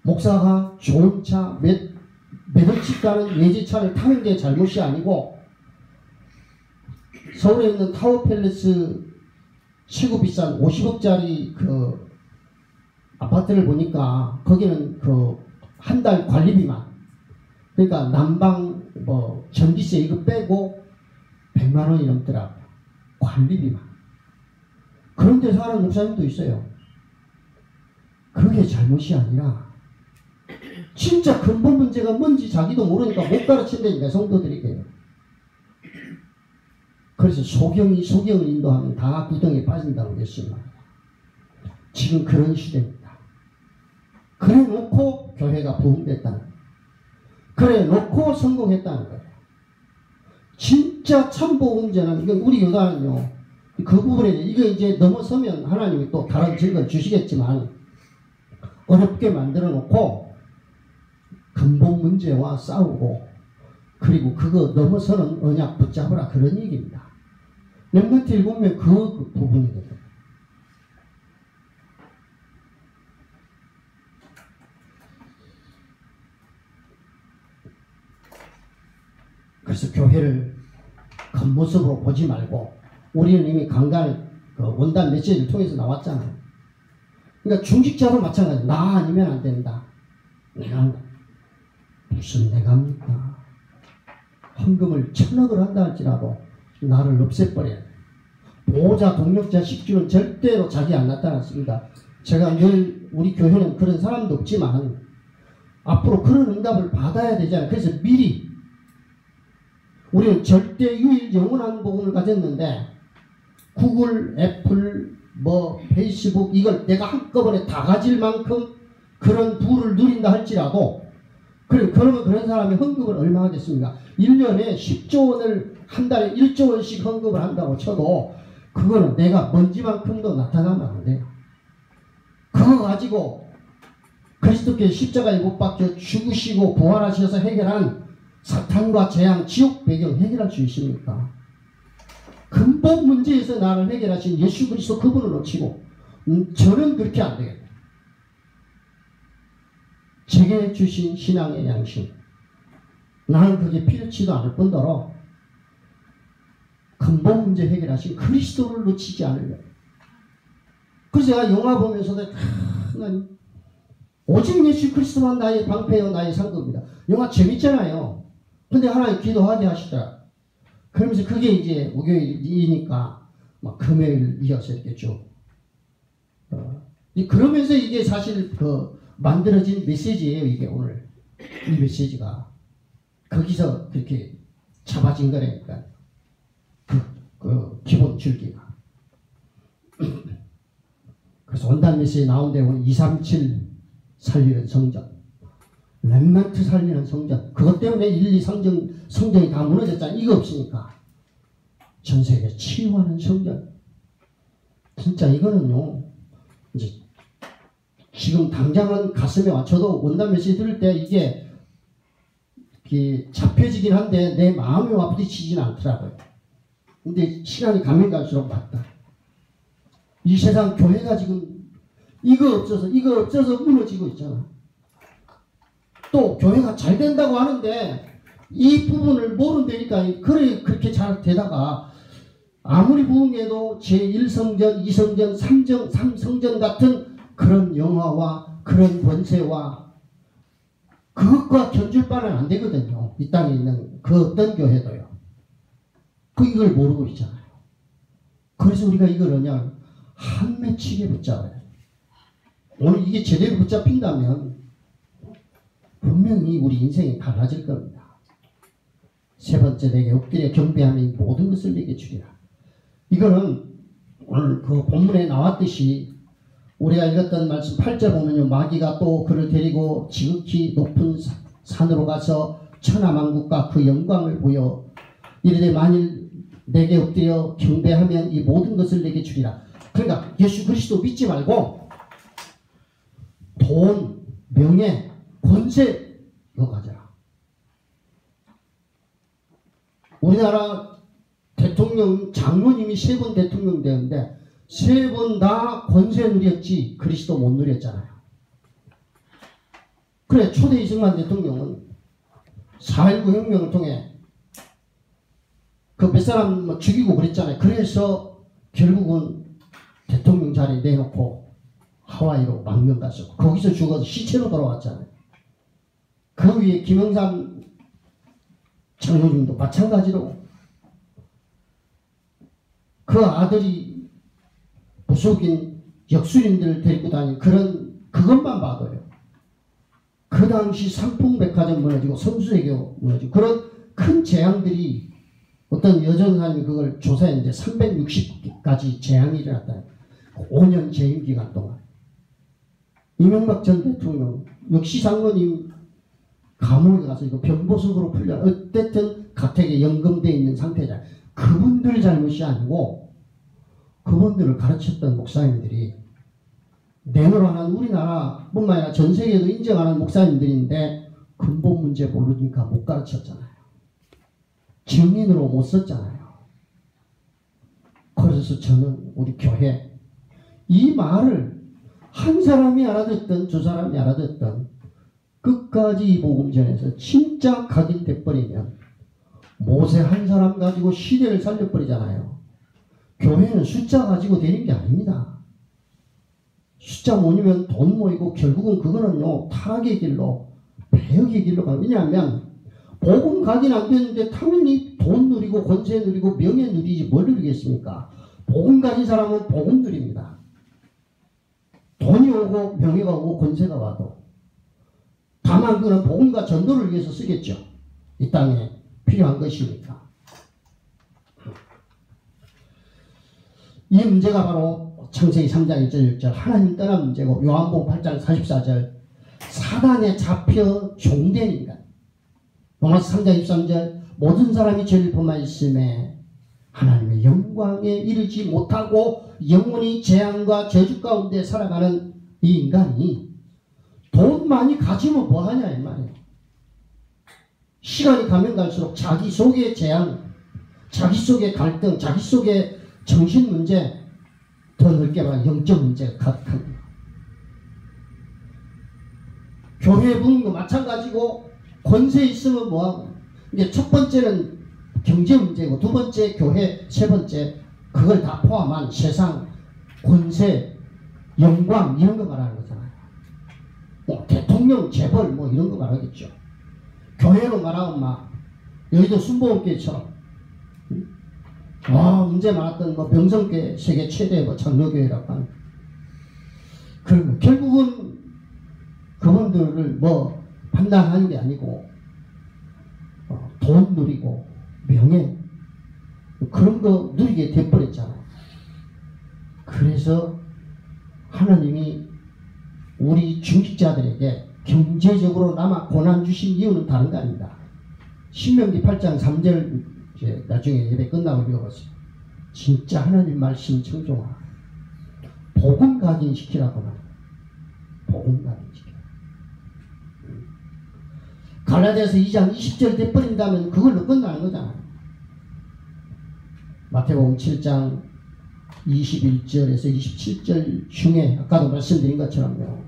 목사가 좋은 차, 몇 억씩 가는 외제차를 타는 게 잘못이 아니고 서울에 있는 타워팰리스 최고 비싼 50억짜리 그 아파트를 보니까 거기는 그 한 달 관리비만 그러니까 난방 뭐 전기세 이거 빼고 100만 원이 넘더라고요. 관리비만. 그런데 사는 목사님도 있어요. 그게 잘못이 아니라 진짜 근본 문제가 뭔지 자기도 모르니까 못 가르친다니까 성도들에게. 그래서 소경을 인도하면 다 구덩이에 빠진다고 그랬습니다. 지금 그런 시대입니다. 그래 놓고 교회가 부흥됐다는 거예요. 그래 놓고 성공했다는 거예요. 진짜 참복음제는 이건 우리 교단은요. 그 부분에 이거 이제 넘어서면 하나님이 또 다른 증거를 주시겠지만 어렵게 만들어 놓고 근본 문제와 싸우고 그리고 그거 넘어서는 언약 붙잡으라 그런 얘기입니다. 렘넌트를 보면 그 부분이거든요. 그래서 교회를 겉모습으로 보지 말고 우리는 이미 강단 원단 메시지를 통해서 나왔잖아요. 그러니까 중직자도 마찬가지. 나 아니면 안 된다. 내가 한다. 무슨 내가 합니까? 헌금을 1000억을 한다 할지라도 나를 없애버려야 돼. 보호자, 동력자, 식주는 절대로 자기 안 나타났습니다. 제가 늘 우리 교회는 그런 사람도 없지만 앞으로 그런 응답을 받아야 되잖아요. 그래서 미리 우리는 절대 유일 영원한 복음을 가졌는데 구글, 애플, 뭐 페이스북 이걸 내가 한꺼번에 다 가질 만큼 그런 부를 누린다 할지라도 그러면 그런 사람이 헌금을 얼마 하겠습니까? 1년에 10조 원을 한 달에 1조 원씩 헌금을 한다고 쳐도 그거는 내가 먼지만큼도 나타나면 안 돼요. 그거 가지고 그리스도께 십자가에 못 박혀 죽으시고 부활하셔서 해결한 사탄과 재앙, 지옥 배경 해결할 수 있습니까? 근본 문제에서 나를 해결하신 예수 그리스도 그분을 놓치고 저는 그렇게 안 되겠다. 제게 주신 신앙의 양심 나는 그게 필요치도 않을 뿐더러 근본 문제 해결하신 그리스도를 놓치지 않으려 그래서 제가 영화 보면서도 난 오직 예수 그리스도만 나의 방패요 나의 상급이다. 영화 재밌잖아요. 근데 하나님 기도하게 하시더라. 그러면서 그게 이제 목요일이니까 막 금요일 이어서 이렇게 쭉. 그러면서 이게 사실 그 만들어진 메시지예요. 이게 오늘 이 메시지가 거기서 그렇게 잡아진 거라니까. 그 기본 줄기가. 그래서 원단 메시지 나온 데는 237 살리는 성전, 렘넌트 살리는 성전. 그것 때문에 1, 2 성전이 다 무너졌잖아. 이거 없으니까. 전 세계 치유하는 성전. 진짜 이거는요. 이제 지금 당장은 가슴에 와. 저도 원단 메시지 들을 때 이게 잡혀지긴 한데 내 마음에 와 부딪히지는 않더라고요. 근데 시간이 가면 갈수록 맞다. 이 세상 교회가 지금 이거 없어서 무너지고 있잖아. 또 교회가 잘 된다고 하는데 이 부분을 모른다니까. 그렇게 잘 되다가 아무리 부흥해도 제1성전, 2성전, 3성전 같은 그런 영화와 그런 권세와 그것과 견줄 바는 안 되거든요. 이 땅에 있는 그 어떤 교회도요. 이걸 모르고 있잖아요. 그래서 우리가 이걸 그냥 한 맺히게 붙잡아요. 오늘 이게 제대로 붙잡힌다면 분명히 우리 인생이 달라질 겁니다. 세 번째, 내게 엎드려 경배하며 모든 것을 내게 주리라. 이거는 오늘 그 본문에 나왔듯이 우리가 읽었던 말씀 8절 보면요. 마귀가 또 그를 데리고 지극히 높은 산으로 가서 천하만국과 그 영광을 보여 이르되 만일 내게 엎드려 경배하면 이 모든 것을 내게 주리라. 그러니까 예수 그리스도 믿지 말고 돈, 명예, 권세 이거 가져라. 우리나라 대통령 장로님이 3번 대통령 되었는데 3번 다 권세 누렸지 그리스도 못 누렸잖아요. 그래 초대 이승만 대통령은 4.19 혁명을 통해 그 몇 사람 죽이고 그랬잖아요. 그래서 결국은 대통령 자리에 내놓고 하와이로 망명 갔었고 거기서 죽어서 시체로 돌아왔잖아요. 그 위에 김영삼 장로님도 마찬가지로 그 아들이 무속인 역술인들을 데리고 다니는 그것만 봐도요. 그 당시 삼풍백화점 무너지고 성수대교 무너지고 그런 큰 재앙들이 어떤 여전사님이 그걸 조사했는데 360가지 재앙이 일어났다. 5년 재임 기간 동안. 이명박 전 대통령 역시 장로님 감옥에 가서 이거 병보석으로 풀려 어쨌든 가택에 연금되어 있는 상태잖아요. 그분들 잘못이 아니고 그분들을 가르쳤던 목사님들이 내노라는 우리나라뿐만 아니라 전 세계에도 인정하는 목사님들인데 근본 문제 모르니까 못 가르쳤잖아요. 증인으로 못 썼잖아요. 그래서 저는 우리 교회 이 말을 한 사람이 알아듣던 두 사람이 알아듣던 끝까지 이 복음 전에서 진짜 각인돼 버리면 모세 한 사람 가지고 시대를 살려버리잖아요. 교회는 숫자 가지고 되는 게 아닙니다. 숫자 모이면 돈 모이고 결국은 그거는요 타락의 길로 배역의 길로 가요. 왜냐하면 복음 각인 안 되는데 당연히 돈 누리고 권세 누리고 명예 누리지 뭘 누리겠습니까? 복음 가진 사람은 복음 누립니다. 돈이 오고 명예가 오고 권세가 와도 다만 그는 복음과 전도를 위해서 쓰겠죠. 이 땅에 필요한 것이니까. 이 문제가 바로 창세기 3장 1절 6절 하나님 떠난 문제고 요한복음 8장 44절 사단에 잡혀 종된 인간. 로마서 3장 23절 모든 사람이 죄를 범하였음에 하나님의 영광에 이르지 못하고 영원히 재앙과 저주 가운데 살아가는 이 인간이 돈 많이 가지면 뭐하냐 이 말이에요. 시간이 가면 갈수록 자기 속의 재앙, 자기 속의 갈등, 자기 속의 정신 문제, 더 넓게 말하면 영적 문제가 가득합니다. 교회 부흥도 마찬가지고 권세 있으면 뭐하고 이제 첫 번째는 경제 문제고 두 번째 교회, 세 번째 그걸 다 포함한 세상 권세 영광 이런 거 말하는 거잖아요. 대통령, 재벌 뭐 이런 거 말하겠죠. 교회로 말하면 막 여의도 순복음교회처럼 문제 많았던 뭐 명성교회 세계 최대 뭐 장로교회라고 하는. 그리고 결국은 그분들을 뭐 판단하는 게 아니고 돈 누리고 명예 그런 거 누리게 돼버렸잖아요. 그래서 하나님이 우리 중직자들에게 경제적으로나마 고난 주신 이유는 다른 거 아닙니다. 신명기 8장 3절 이제 나중에 예배 끝나고 읽어보세요. 진짜 하나님 말씀 청종하라. 복음 각인시키라고 말해요. 복음 각인시키라. 갈라디아서 2장 20절 돼버린다면 그걸로 끝나는 거잖아요. 마태복음 7장 21절에서 27절 중에 아까도 말씀드린 것처럼요.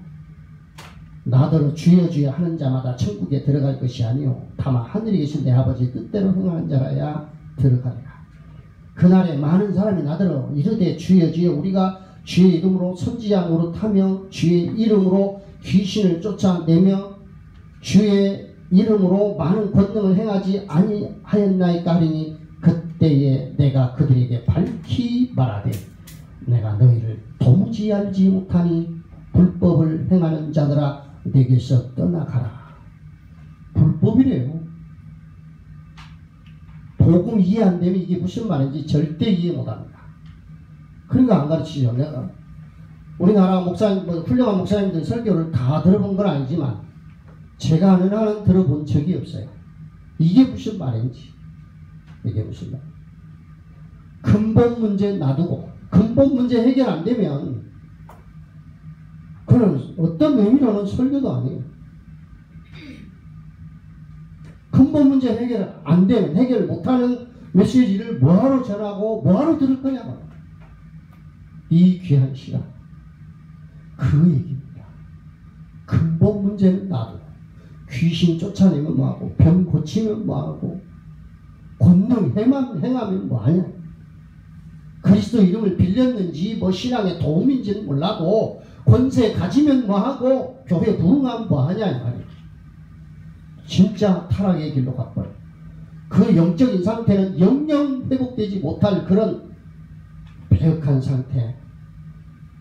나더러 주여 주여 하는 자마다 천국에 들어갈 것이 아니요 다만 하늘에 계신 내 아버지의 뜻대로 행하는 자라야 들어가리라. 그날에 많은 사람이 나더러 이르되 주여 주여 우리가 주의 이름으로 선지자 노릇하며 주의 이름으로 귀신을 쫓아내며 주의 이름으로 많은 권능을 행하지 아니하였나이까 하리니 그때에 내가 그들에게 밝히 말하되 내가 너희를 도무지 알지 못하니 불법을 행하는 자들아 내게서 떠나가라. 불법이래요. 복음 이해 안 되면 이게 무슨 말인지 절대 이해 못합니다. 그러니까 안 가르치죠. 내가 우리나라 목사님, 훌륭한 목사님들 설교를 다 들어본 건 아니지만 제가 아는 한은 들어본 적이 없어요. 이게 무슨 말인지. 이게 무슨 말. 근본 문제 놔두고 근본 문제 해결 안 되면 그건 어떤 의미로는 설교도 아니에요. 근본 문제 해결 안 되면 해결 못하는 메시지를 뭐하러 전하고 뭐하러 들을 거냐고. 이 귀한 시간 그 얘기입니다. 근본 문제는 놔두고 귀신 쫓아내면 뭐하고 병 고치면 뭐하고 권능 행하면 뭐하냐. 그리스도 이름을 빌렸는지 뭐 신앙에 도움인지는 몰라도 권세 가지면 뭐하고 교회 부흥하면 뭐하냐 이 말이에요. 진짜 타락의 길로 가버려요. 그 영적인 상태는 영영 회복되지 못할 그런 배역한 상태.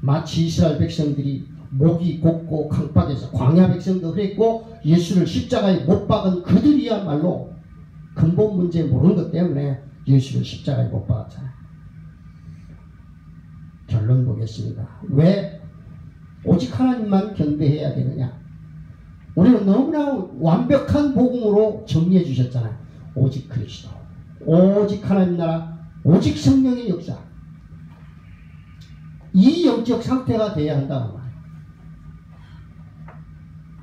마치 이스라엘 백성들이 목이 곧고 강박에서 광야 백성도 그랬고 예수를 십자가에 못 박은 그들이야말로 근본 문제 모르는 것 때문에 예수를 십자가에 못 박았잖아요. 결론 보겠습니다. 왜 오직 하나님만 경배해야 되느냐? 우리는 너무나 완벽한 복음으로 정리해 주셨잖아요. 오직 그리스도, 오직 하나님 나라, 오직 성령의 역사. 이 영적 상태가 돼야 한다고 말해요.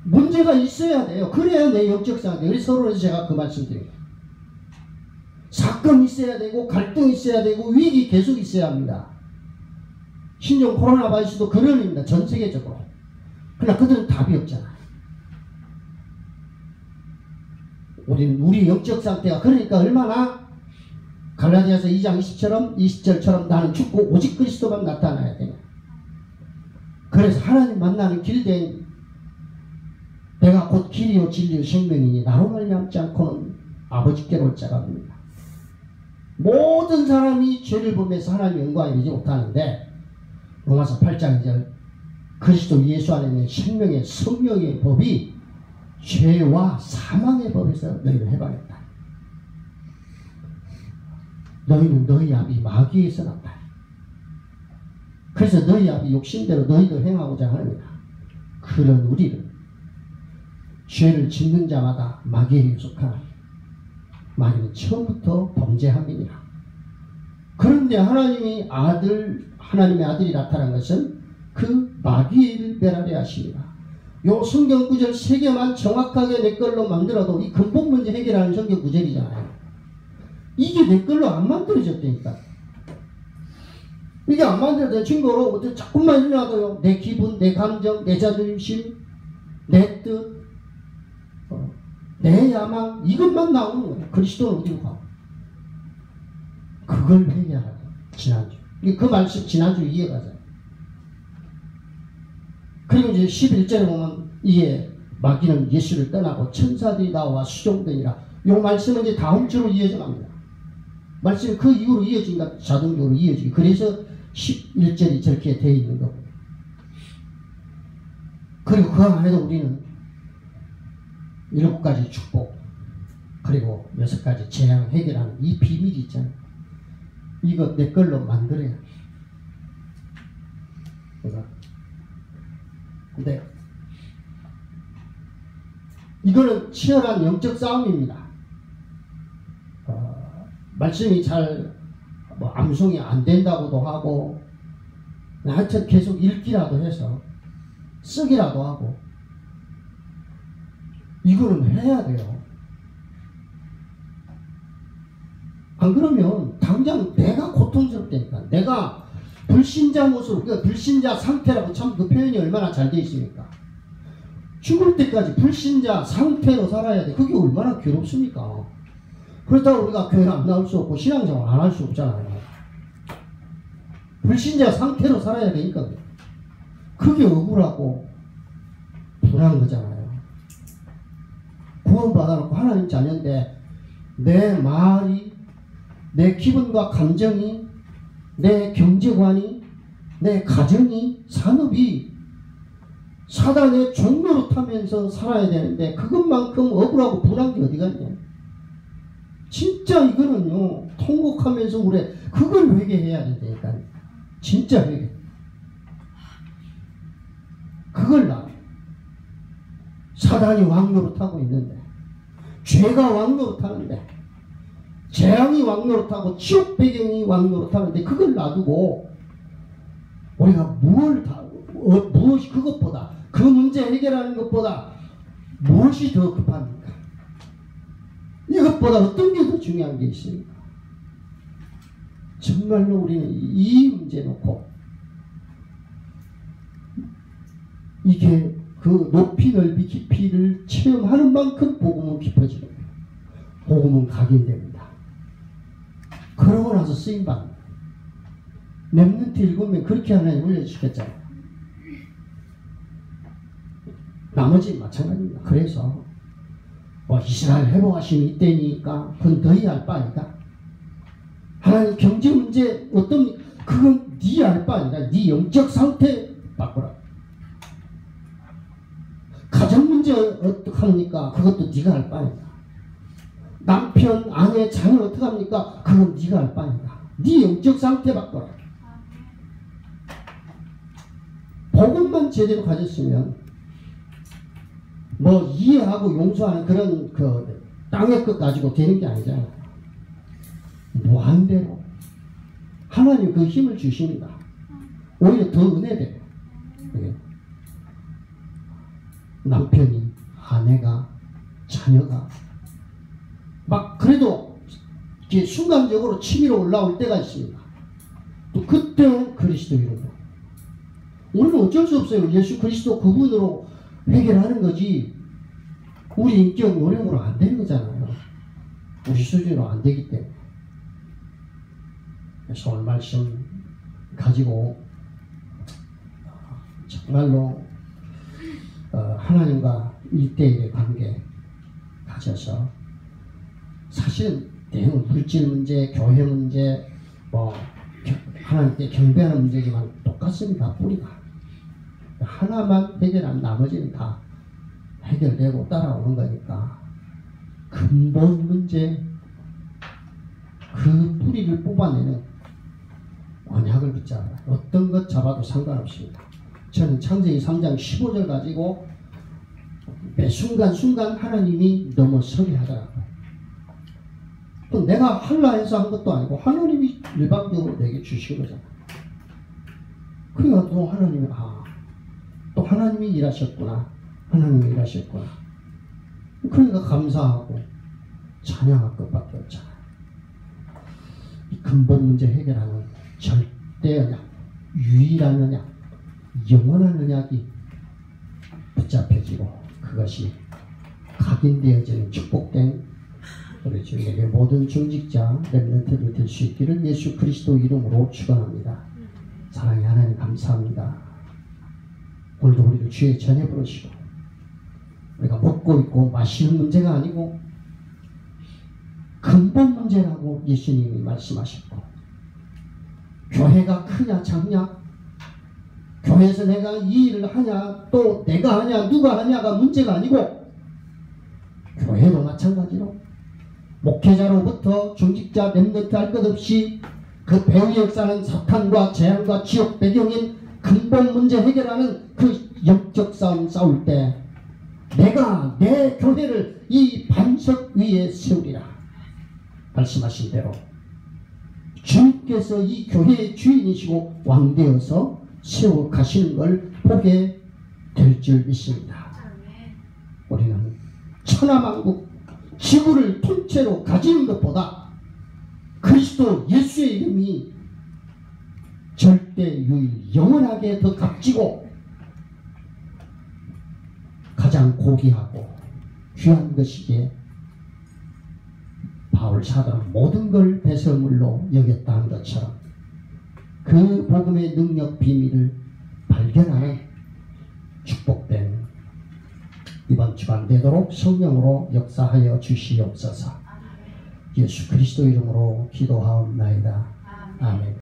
문제가 있어야 돼요. 그래야 내 영적 상태. 우리 서로에서 제가 그 말씀 드려요. 사건이 있어야 되고 갈등이 있어야 되고 위기 계속 있어야 합니다. 신종 코로나 바이러스도 그런 의미입니다. 전 세계적으로. 그러나 그들은 답이 없잖아요. 우리 영적 상태가 그러니까 얼마나 갈라디아서 2장 20절처럼 나는 죽고 오직 그리스도만 나타나야 되냐. 그래서 하나님 만나는 길된 내가 곧 길이요 진리요 생명이니 나로 말미암지 않고는 아버지께로 올 자가 없습니다. 모든 사람이 죄를 범해서 하나님 영광에 이르지 못하는데 로마서 8장 2절 그리스도 예수 안에 있는 생명의 성령의 법이 죄와 사망의 법에서 너희를 해방했다. 너희는 너희 아비 마귀에서 났다. 그래서 너희 아비 욕심대로 너희도 행하고자 하느니라. 그런 우리를 죄를 짓는 자마다 마귀에게 속하나 마귀는 처음부터 범죄함이니라. 그런데 하나님의 아들이 나타난 것은 그 마귀를 멸하려 하십니다. 요 성경 구절 3개만 정확하게 내 걸로 만들어도 이 근본 문제 해결하는 성경 구절이잖아요. 이게 내 걸로 안 만들어졌다니까. 이게 안 만들어진 증거로 자꾸만 일어나도요. 내 기분, 내 감정, 내 자존심, 내 뜻, 내 야망 이것만 나오는 거예요. 그리스도는 어디로 가? 그걸 회개하라고. 지난주. 그 말씀 지난주 이어가자. 그리고 이제 11절에 보면 이에 마귀는 예수를 떠나고 천사들이 나와 수종되니라. 이 말씀은 이제 다음 주로 이어져 갑니다. 말씀이 그 이후로 이어진다. 자동적으로 이어지기. 그래서 11절이 저렇게 되어 있는 거고. 그리고 그 안에도 우리는 7가지 축복 그리고 6가지 재앙 해결하는 이 비밀이 있잖아요. 이거 내 걸로 만들어야 돼. 근데 이거는 치열한 영적 싸움입니다. 말씀이 잘 암송이 안 된다고도 하고 하여튼 계속 읽기라도 해서 쓰기라도 하고 이거는 해야 돼요. 안 그러면 당장 내가 고통스럽다니까. 내가 불신자 모습, 그러니까 불신자 상태라고 참 그 표현이 얼마나 잘 되어 있습니까? 죽을 때까지 불신자 상태로 살아야 돼. 그게 얼마나 괴롭습니까? 그렇다고 우리가 교회 안 나올 수 없고 신앙생활 안 할 수 없잖아요. 불신자 상태로 살아야 되니까 그게 억울하고 불안한 거잖아요. 구원받아놓고 하나님 자녀인데 내 말이, 내 기분과 감정이, 내 경제관이, 내 가정이, 산업이 사단의 종로로 타면서 살아야 되는데 그것만큼 억울하고 불안한 게 어디 갔냐. 진짜 이거는요, 통곡하면서 그래. 그걸 회개해야 된다니까. 진짜 회개. 그걸 나. 사단이 왕노릇하고 있는데, 죄가 왕노릇하는데, 재앙이 왕노릇하고 지옥 배경이 왕노릇하는데 그걸 놔두고 우리가 무엇이 그것보다, 그 문제 해결하는 것보다 무엇이 더 급합니까? 이것보다 어떤 게 더 중요한 게 있습니까? 정말로 우리는 이 문제 놓고 이게 그 높이 넓이 깊이를 체험하는 만큼 복음은 깊어지는 거예요. 복음은 각인됩니다. 그러고 나서 쓰임받는 렘넌트 읽으면 그렇게 하나님 올려주셨잖아요. 나머지 마찬가지입니다. 그래서 이스라엘 회복하심이 이때니까 그건 너희 알 바 아니다. 하나님 경제 문제 어떤 그건 네 알 바 아니다. 네 영적 상태 바꾸라. 가정 문제 어떻게 합니까? 그것도 네가 알 바 아니다. 남편, 아내, 자녀 어떻게 합니까? 그건 네가 알 바 아니다. 네 영적 상태 바꿔라. 복음만 제대로 가졌으면 이해하고 용서하는 그런 그 땅의 것 가지고 되는 게 아니잖아요. 무한대로 하나님 그 힘을 주십니다. 오히려 더 은혜돼요. 남편이, 아내가, 자녀가 막 그래도 이게 순간적으로 치밀어 올라올 때가 있습니다. 또 그때 그리스도인으로 우리는 어쩔 수 없어요. 예수 그리스도 그분으로 해결하는 거지 우리 인격 노력으로 안 되는 거잖아요. 우리 수준으로 안 되기 때문에. 그래서 오늘 말씀 가지고 정말로 하나님과 1대1의 관계 가져서 사실은 대형 물질 문제, 교회 문제, 하나님께 경배하는 문제지만 똑같습니다. 뿌리가. 하나만 해결하면 나머지는 다 해결되고 따라오는 거니까 근본 문제, 그 뿌리를 뽑아내는 언약을 붙잡아라. 어떤 것 잡아도 상관없습니다. 저는 창세기 3장 15절 가지고 매 순간순간 하나님이 넘어서게 하더라고요. 또 내가 할라 해서 한 것도 아니고 하나님이 일방적으로 내게 주신 거잖아요. 그러니까 또 하나님이 또 하나님이 일하셨구나. 하나님이 일하셨구나. 그러니까 감사하고 찬양할 것밖에 없잖아요. 이 근본 문제 해결하는 절대 언약, 유일한 언약, 영원한 언약이 붙잡혀지고 그것이 각인되어지는 축복된 우리 주님에게 모든 중직자 렘넌트들 될 수 있기를 예수 그리스도 이름으로 축원합니다. 사랑의 하나님 감사합니다. 오늘도 우리를 주의 전에 부르시고 우리가 먹고 있고 마시는 문제가 아니고 근본 문제라고 예수님이 말씀하셨고, 교회가 크냐 작냐, 교회에서 내가 이 일을 하냐 또 내가 하냐 누가 하냐가 문제가 아니고, 교회도 마찬가지로 목회자로부터 중직자 렘넌트 할 것 없이 그 배후 역사는 사탄과 재앙과 지옥 배경인 근본 문제 해결하는 그 영적 싸움 싸울 때 내가 내 교회를 이 반석 위에 세우리라 말씀하신 대로 주님께서 이 교회의 주인이시고 왕되어서 세워 가시는 걸 보게 될 줄 믿습니다. 우리는 천하만국 지구를 통째로 가지는 것보다 그리스도 예수의 이름이 절대 유일 영원하게 더 값지고 가장 고귀하고 귀한 것이기에 바울 사도는 모든 걸 배설물로 여겼다는 것처럼 그 복음의 능력 비밀을 발견하는 축복된 이번 주간 되도록 성령으로 역사하여 주시옵소서. 예수 그리스도 이름으로 기도하옵나이다. 아멘.